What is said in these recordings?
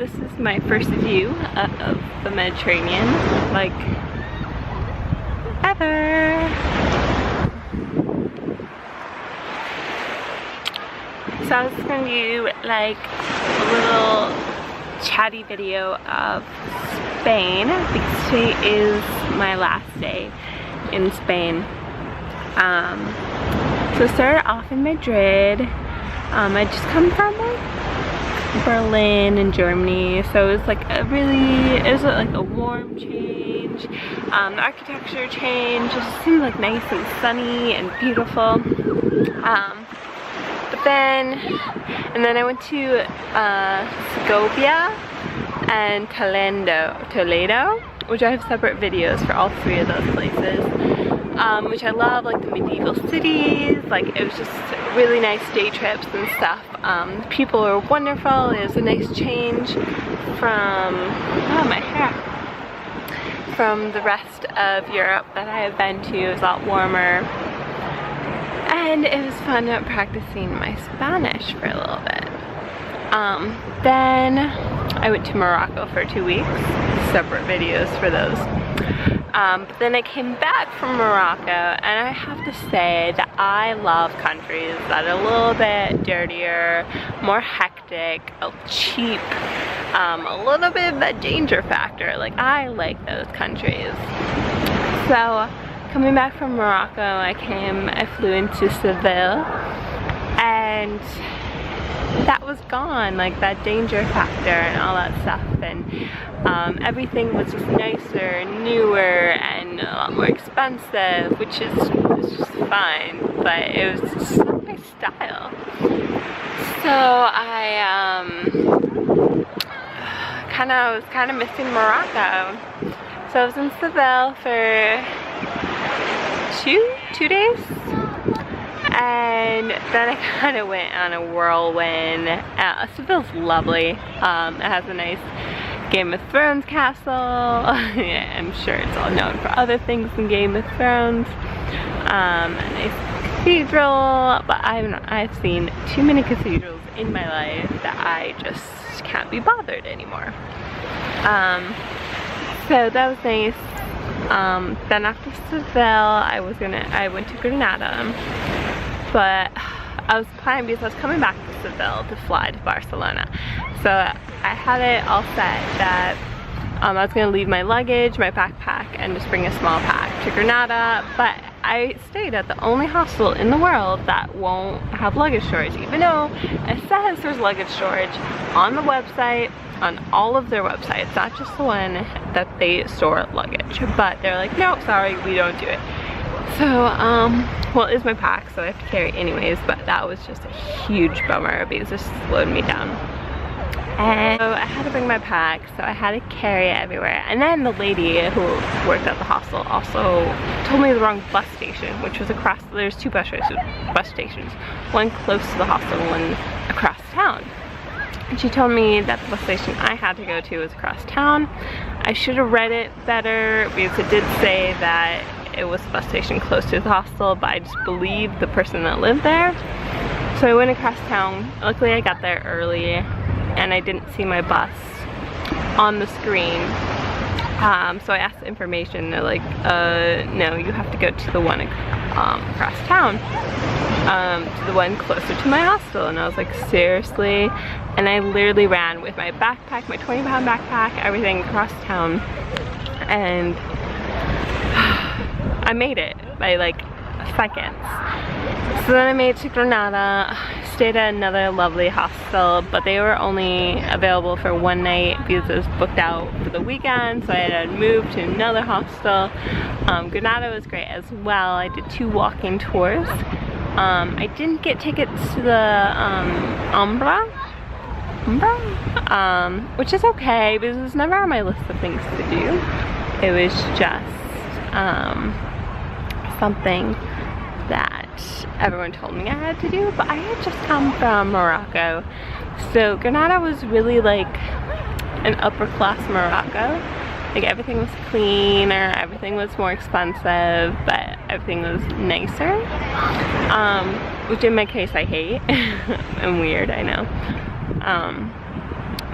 this is my first view of the Mediterranean, like, ever. So I was just gonna do like a little chatty video of Spain because today is my last day in Spain. So I started off in Madrid. I just come from like Berlin in Germany, so it was like it was like a warm change. The architecture change, it just seemed like nice and sunny and beautiful. And then I went to Segovia and Toledo, which I have separate videos for all three of those places, which I love, like the medieval cities. Like, it was just really nice day trips and stuff. The people were wonderful. It was a nice change from, from the rest of Europe that I have been to. It was a lot warmer. And it was fun practicing my Spanish for a little bit. Then I went to Morocco for 2 weeks, separate videos for those. But then I came back from Morocco, and I have to say that I love countries that are a little bit dirtier, more hectic, cheap, a little bit of that danger factor. Like, I like those countries. So coming back from Morocco, I flew into Seville, and that was gone, like that danger factor and all that stuff, and everything was just nicer, newer, and a lot more expensive, which is just fine, but it was just not my style. So I was kind of missing Morocco. So I was in Seville for two days, and then I kind of went on a whirlwind. Seville's lovely. It has a nice Game of Thrones castle. Yeah, I'm sure it's all known for other things than Game of Thrones. A nice cathedral, but I've seen too many cathedrals in my life that I just can't be bothered anymore. So that was nice. Then after Seville, I went to Granada, but I was planning, because I was coming back to Seville to fly to Barcelona. So I had it all set that I was gonna leave my luggage, my backpack, and just bring a small pack to Granada, but I stayed at the only hostel in the world that won't have luggage storage, even though it says there's luggage storage on the website, on all of their websites, not just the one that they store luggage, but they're like, no, sorry, we don't do it. So, well, it is my pack, so I have to carry it anyways, but that was just a huge bummer because it just slowed me down. And so I had to bring my pack, so I had to carry it everywhere. And then the lady who worked at the hostel also told me the wrong bus station, which was there's two bus stations, one close to the hostel, one across town. And she told me that the bus station I had to go to was across town. I should have read it better because it did say that it was the bus station close to the hostel, but I just believed the person that lived there. So I went across town. Luckily I got there early and I didn't see my bus on the screen. So I asked the information, they're like, no, you have to go to the one across town, to the one closer to my hostel. And I was like, seriously? And I literally ran with my backpack, my 20-pound backpack, everything across town, and I made it by like seconds. So then I made it to Granada, stayed at another lovely hostel, but they were only available for one night because it was booked out for the weekend, so I had to move to another hostel. Granada was great as well. I did 2 walking tours. I didn't get tickets to the Alhambra, which is okay because it was never on my list of things to do. It was just something that everyone told me I had to do, but I had just come from Morocco, so Granada was really like an upper class Morocco. Like, everything was cleaner, everything was more expensive, but everything was nicer, which in my case I hate. I'm weird, I know.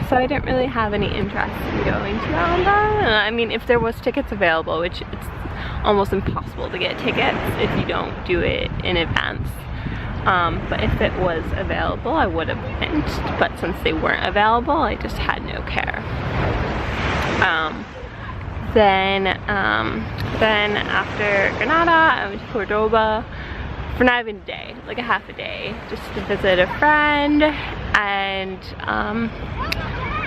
So I didn't really have any interest in going to Granada. I mean, if there was tickets available, which it's almost impossible to get tickets if you don't do it in advance. But if it was available, I would have went. But since they weren't available, I just had no care. Then after Granada, I went to Cordoba for not even a day, like a half a day, just to visit a friend. And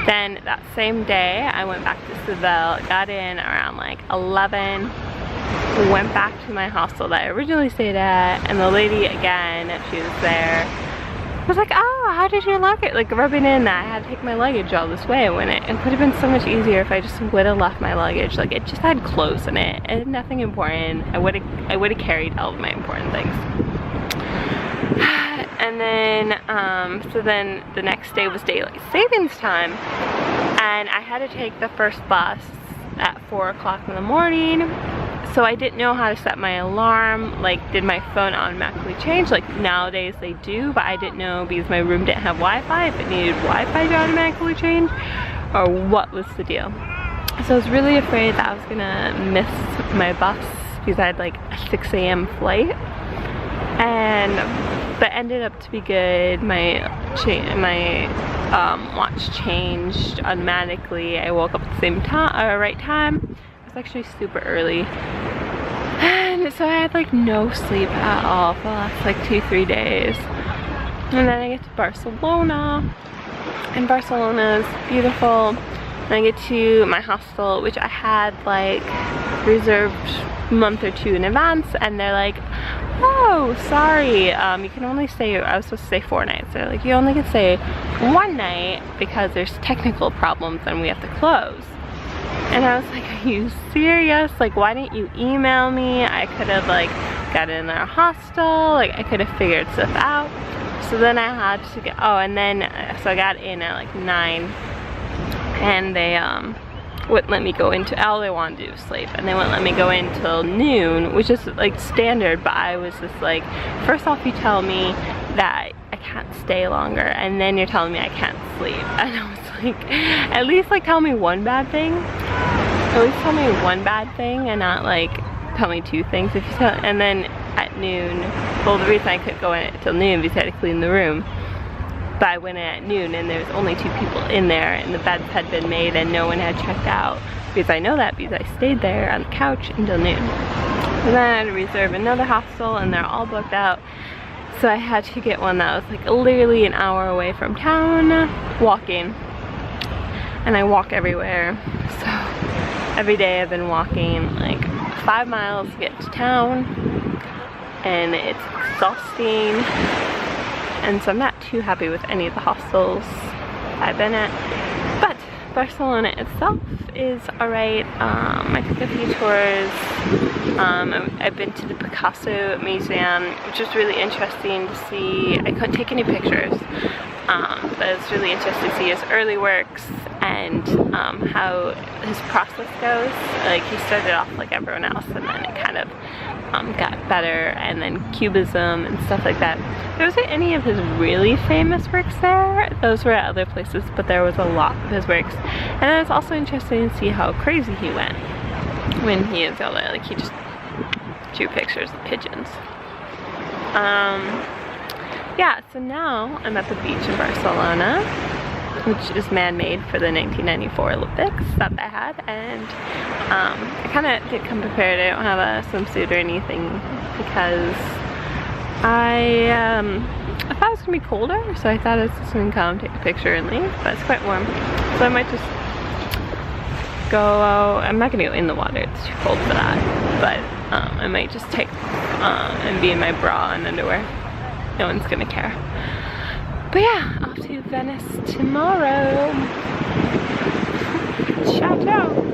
then that same day, I went back to Seville, got in around like 11, went back to my hostel that I originally stayed at, and the lady again, she was there, was like, oh, how did your luggage, like rubbing in that I had to take my luggage all this way when it could have been so much easier if I just would have left my luggage. Like, it just had clothes in it and nothing important. I would have carried all of my important things. And then so then the next day was daylight savings time, and I had to take the first bus at 4 o'clock in the morning. So I didn't know how to set my alarm. Like, did my phone automatically change? Like nowadays they do, but I didn't know because my room didn't have Wi-Fi, if it needed Wi-Fi to automatically change, or what was the deal. So I was really afraid that I was gonna miss my bus because I had like a 6 a.m. flight. But ended up to be good. My watch changed automatically. I woke up at the same time, right time. It was actually super early. And so I had like no sleep at all for the last like 2-3 days. And then I get to Barcelona, and Barcelona is beautiful. And I get to my hostel, which I had like reserved a month or 2 in advance, and they're like, oh, sorry, you can only stay, I was supposed to stay 4 nights. They're like, you only can stay 1 night because there's technical problems and we have to close. And I was like, are you serious? Like, why didn't you email me? I could have like got in their hostel, like I could have figured stuff out. So then I had to get, oh, and then, so I got in at like 9, and they wouldn't let me go into, all they wanted to do was sleep, and they wouldn't let me go in till noon, which is like standard. But I was just like, first off, you tell me that I can't stay longer, and then you're telling me I can't sleep. And I was like, at least like tell me one bad thing. At least tell me one bad thing and not like tell me 2 things. If you tell, and then at noon, well, the reason I couldn't go in till noon because I had to clean the room. But I went in at noon and there was only 2 people in there, and the beds had been made and no one had checked out, because I know that because I stayed there on the couch until noon. And then I had to reserve another hostel, and they're all booked out. So I had to get one that was like literally an hour away from town, walking. And I walk everywhere. So every day I've been walking like 5 miles to get to town, and it's exhausting. And so I'm not too happy with any of the hostels I've been at. But Barcelona itself is alright. I took a few tours. I've been to the Picasso Museum, which was really interesting to see. I couldn't take any pictures, but it was really interesting to see his early works and how his process goes. Like, he started off like everyone else, and then it kind of got better, and then Cubism and stuff like that. There wasn't any of his really famous works there. Those were at other places, but there was a lot of his works. And it was also interesting to see how crazy he went when he was out there. Like, he just drew pictures of pigeons. Yeah, so now I'm at the beach in Barcelona, which is man-made for the 1994 Olympics that I had, and I kind of didn't come prepared. I don't have a swimsuit or anything because I thought it was gonna be colder, so I thought I was just gonna come take a picture and leave, but it's quite warm, so I might just go. I'm not gonna go in the water, it's too cold for that, but I might just take and be in my bra and underwear. No one's gonna care. But yeah, off to Venice tomorrow. Ciao, ciao.